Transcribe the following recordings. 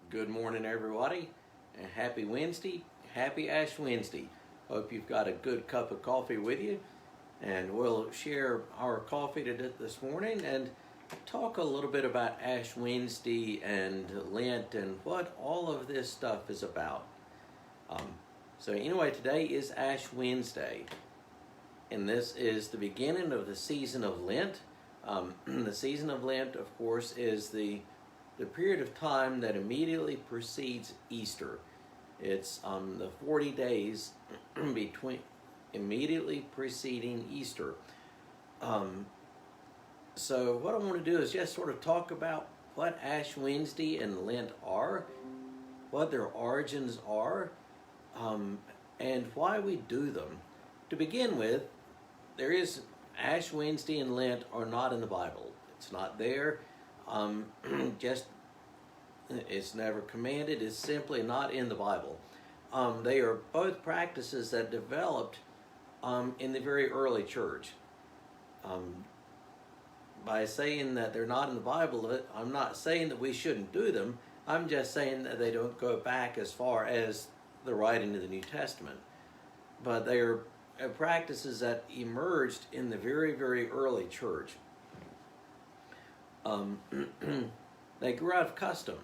Good morning, everybody, and happy Wednesday. Happy Ash Wednesday. Hope you've got a good cup of coffee with you, and we'll share our coffee this morning and talk a little bit about Ash Wednesday and Lent and what all of this stuff is about. So anyway, today is Ash Wednesday, and this is the beginning of the season of Lent. The season of Lent, of course, is the period of time that immediately precedes Easter. It's the 40 days between immediately preceding Easter. So what I want to do is just sort of talk about what Ash Wednesday and Lent are, what their origins are, and why we do them. To begin with, there is Ash Wednesday and Lent are not in the Bible. It's not there. It's never commanded. It's simply not in the Bible. They are both practices that developed in the very early church. By saying that they're not in the Bible, I'm not saying that we shouldn't do them. I'm just saying that they don't go back as far as the writing of the New Testament. But they are practices that emerged in the very, very early church. They grew out of custom.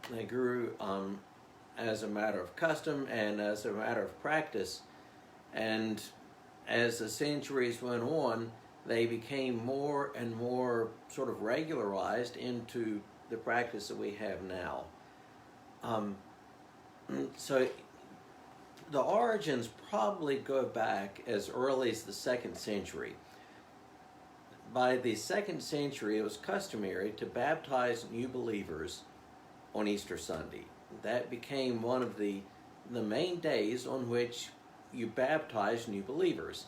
They grew as a matter of custom and as a matter of practice. And as the centuries went on, they became more and more sort of regularized into the practice that we have now. So the origins probably go back as early as the 2nd century. By the 2nd century, it was customary to baptize new believers on Easter Sunday. That became one of the main days on which you baptize new believers.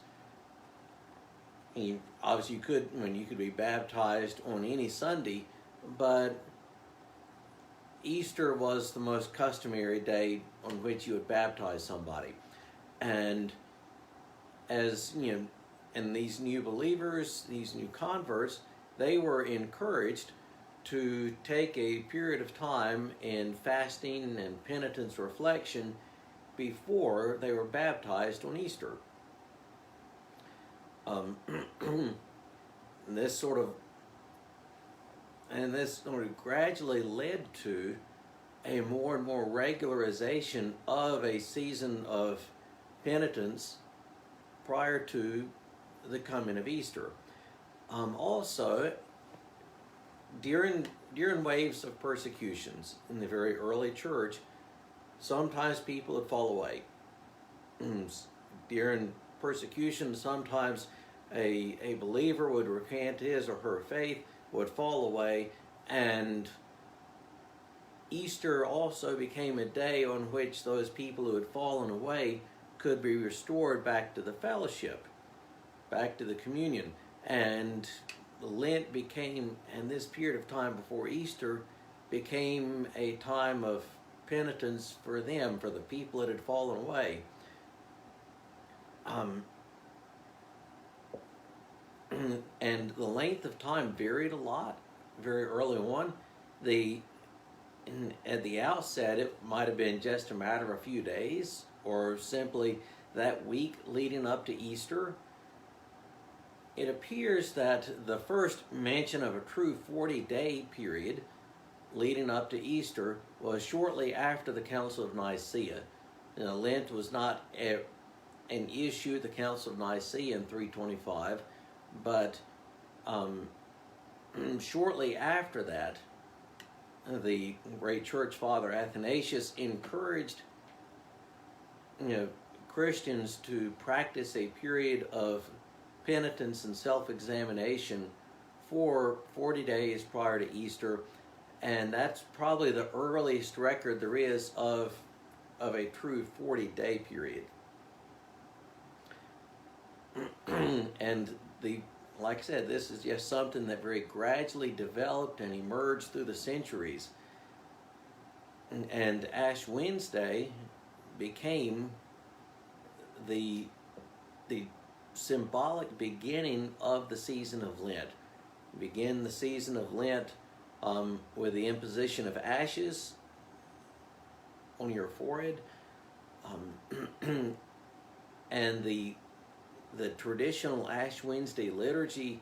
Obviously, you could be baptized on any Sunday, but Easter was the most customary day on which you would baptize somebody. And and these new believers, these new converts, they were encouraged to take a period of time in fasting and penitence reflection before they were baptized on Easter. This sort of gradually led to a more and more regularization of a season of penitence prior to the coming of Easter. Also, during waves of persecutions in the very early church, sometimes people would fall away. During persecution, sometimes a believer would recant his or her faith, would fall away, and Easter also became a day on which those people who had fallen away could be restored back to the fellowship, back to the communion. And Lent became, and this period of time before Easter, became a time of penitence for them, for the people that had fallen away. And the length of time varied a lot very early on. At the outset, it might have been just a matter of a few days, or simply that week leading up to Easter. It appears that the first mention of a true 40-day period leading up to Easter was shortly after the Council of Nicaea. Lent was not an issue at the Council of Nicaea in 325, but shortly after that, the great church father Athanasius encouraged Christians to practice a period of penitence and self-examination for 40 days prior to Easter, and that's probably the earliest record there is of a true 40-day period. And like I said, this is just something that very gradually developed and emerged through the centuries. And Ash Wednesday became the symbolic beginning of the season of Lent. We begin the season of Lent with the imposition of ashes on your forehead. And the traditional Ash Wednesday liturgy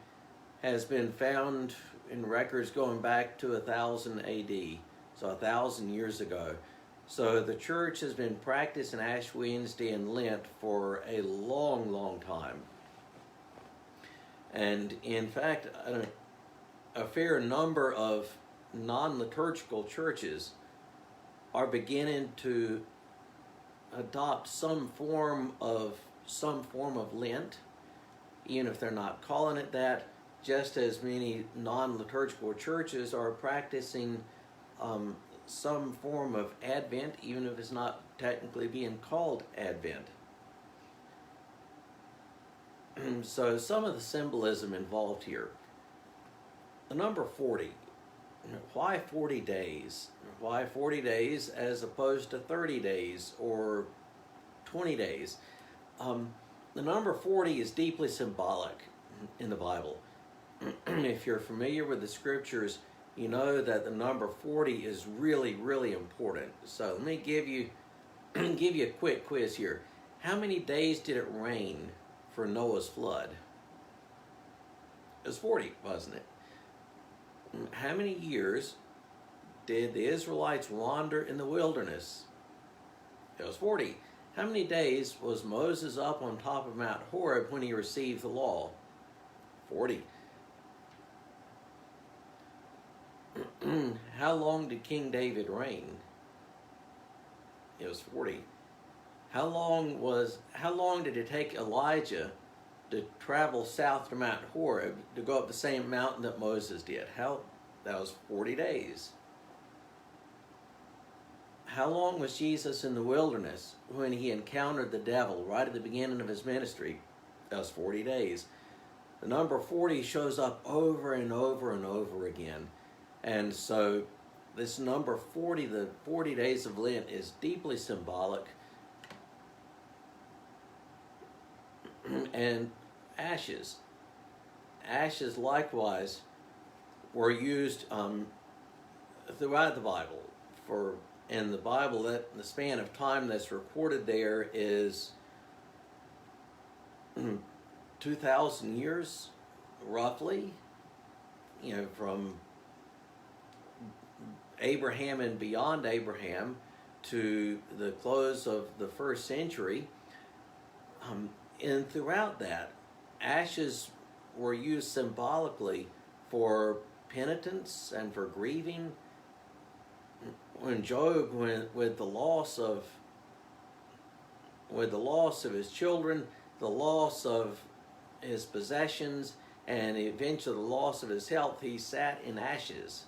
has been found in records going back to 1000 AD, so 1,000 years ago. So the church has been practicing Ash Wednesday and Lent for a long, long time. And in fact, a fair number of non-liturgical churches are beginning to adopt some form of Lent, even if they're not calling it that, just as many non-liturgical churches are practicing some form of Advent, even if it's not technically being called Advent. So some of the symbolism involved here. The number 40. Why 40 days? Why 40 days as opposed to 30 days or 20 days? The number 40 is deeply symbolic in the Bible. If you're familiar with the scriptures, you know that the number 40 is really, really important. So let me give you a quick quiz here. How many days did it rain for Noah's flood? It was 40, wasn't it? How many years did the Israelites wander in the wilderness? It was 40. How many days was Moses up on top of Mount Horeb when he received the law? 40. How long did King David reign? It was 40. How long did it take Elijah to travel south to Mount Horeb to go up the same mountain that Moses did? That was 40 days. How long was Jesus in the wilderness when he encountered the devil right at the beginning of his ministry? That was 40 days. The number 40 shows up over and over and over again. And so this number 40, the 40 days of Lent, is deeply symbolic. And ashes. Ashes likewise were used throughout the Bible. In the Bible, that the span of time that's recorded there is 2,000 years, roughly. You know, from Abraham and beyond Abraham to the close of the first century. And throughout that, ashes were used symbolically for penitence and for grieving. When Job, with the loss of his children, the loss of his possessions, and eventually the loss of his health, he sat in ashes.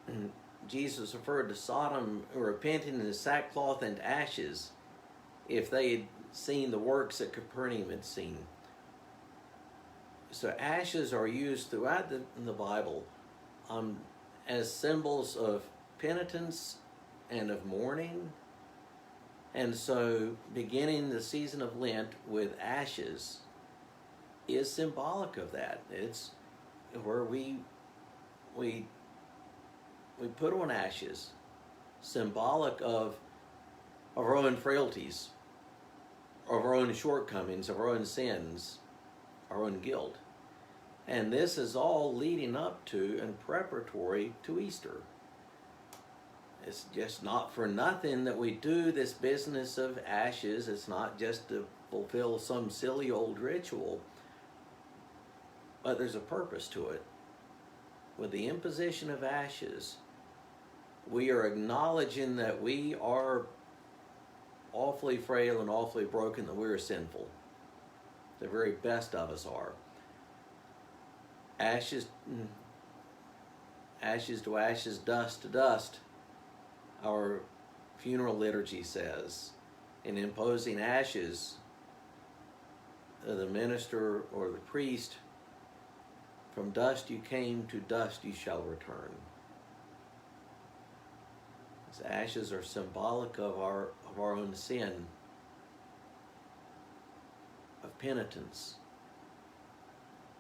And Jesus referred to Sodom repenting in sackcloth and ashes if they had seen the works that Capernaum had seen. So ashes are used throughout the Bible as symbols of penitence and of mourning. And so beginning the season of Lent with ashes is symbolic of that. It's where we put on ashes, symbolic of our own frailties, of our own shortcomings, of our own sins, our own guilt. And this is all leading up to and preparatory to Easter. It's just not for nothing that we do this business of ashes. It's not just to fulfill some silly old ritual, but there's a purpose to it. With the imposition of ashes, we are acknowledging that we are awfully frail and awfully broken, that we are sinful. The very best of us are. Ashes to ashes, dust to dust, our funeral liturgy says. In imposing ashes, the minister or the priest, from dust you came, to dust you shall return. These ashes are symbolic of our own sin, of penitence,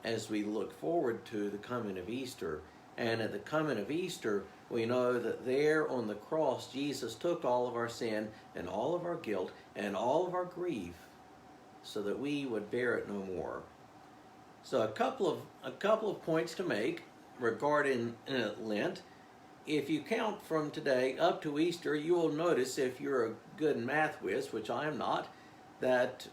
as we look forward to the coming of Easter. And at the coming of Easter, We know that there on the cross, Jesus took all of our sin and all of our guilt and all of our grief so that we would bear it no more. So a couple of points to make regarding Lent. If you count from today up to Easter, you will notice, if you're a good math whiz, which I am not, that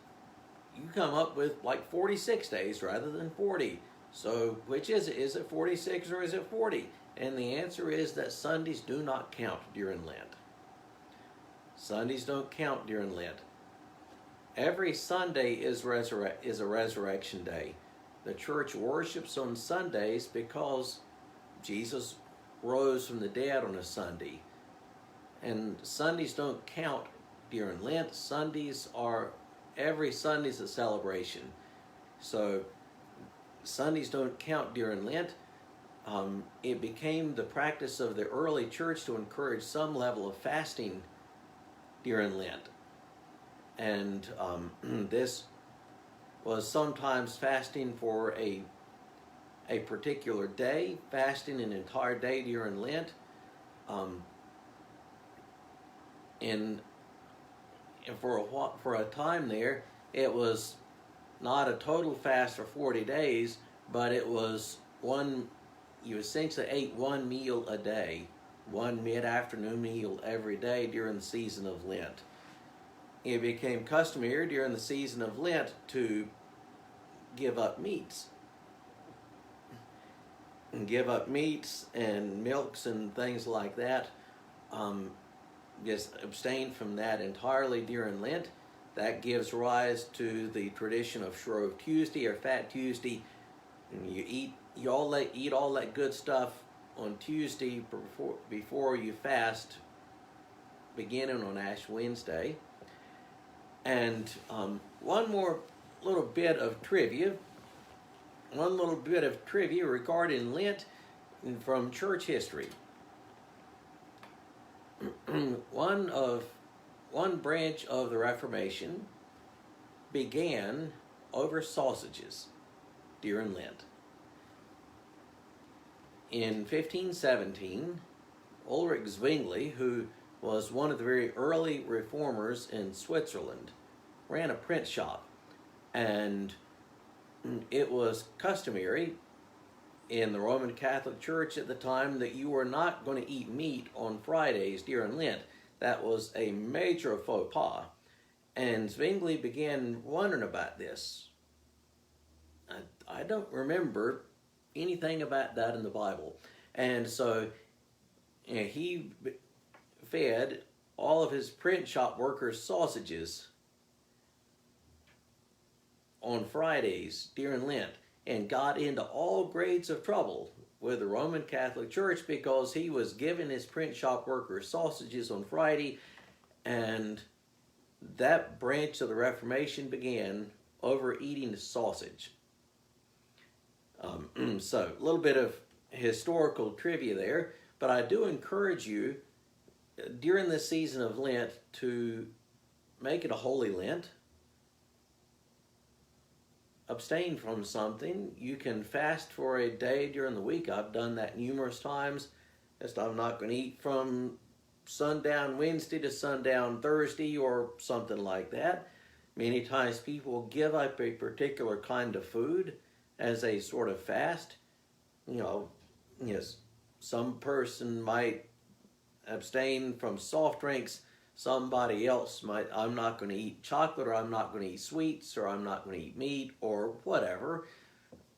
you come up with like 46 days rather than 40. So which is it? Is it 46 or is it 40? And the answer is that Sundays do not count during Lent. Sundays don't count during Lent. Every Sunday is a resurrection day. The church worships on Sundays because Jesus rose from the dead on a Sunday. And Sundays don't count during Lent. Every Sunday's a celebration. So Sundays don't count during Lent. It became the practice of the early church to encourage some level of fasting during Lent. And this was sometimes fasting for a particular day, fasting an entire day during Lent. And for a time there, it was not a total fast for 40 days, but it was you essentially ate one meal a day, one mid-afternoon meal every day during the season of Lent. It became customary during the season of Lent to give up meats. And give up meats and milks and things like that. Just abstain from that entirely during Lent. That gives rise to the tradition of Shrove Tuesday or Fat Tuesday. And you eat all that good stuff on Tuesday before you fast, beginning on Ash Wednesday. And one little bit of trivia regarding Lent from church history. One branch of the Reformation began over sausages during Lent. In 1517, Ulrich Zwingli, who was one of the very early reformers in Switzerland, ran a print shop, and it was customary in the Roman Catholic Church at the time that you were not going to eat meat on Fridays during Lent. That was a major faux pas, and Zwingli began wondering about this. I don't remember anything about that in the Bible, and so he fed all of his print shop workers sausages on Fridays during Lent, and got into all grades of trouble with the Roman Catholic Church because he was giving his print shop workers sausages on Friday, and that branch of the Reformation began over eating sausage. So a little bit of historical trivia there, but I do encourage you during this season of Lent to make it a Holy Lent. Abstain from something. You can fast for a day during the week. I've done that numerous times. Just I'm not going to eat from sundown Wednesday to sundown Thursday or something like that. Many times people give up a particular kind of food as a sort of fast. Yes, some person might abstain from soft drinks. Somebody else might, I'm not going to eat chocolate, or I'm not going to eat sweets, or I'm not going to eat meat, or whatever.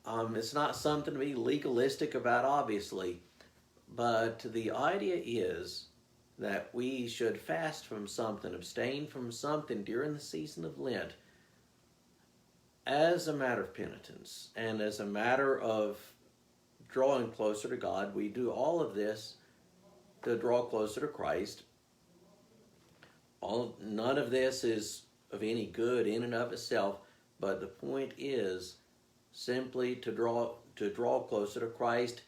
It's not something to be legalistic about, obviously. But the idea is that we should fast from something, abstain from something during the season of Lent as a matter of penitence and as a matter of drawing closer to God. We do all of this to draw closer to Christ. None of this is of any good in and of itself, but the point is simply to draw closer to Christ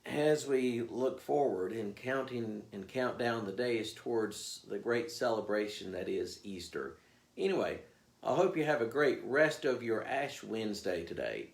as we look forward and count down the days towards the great celebration that is Easter. Anyway, I hope you have a great rest of your Ash Wednesday today.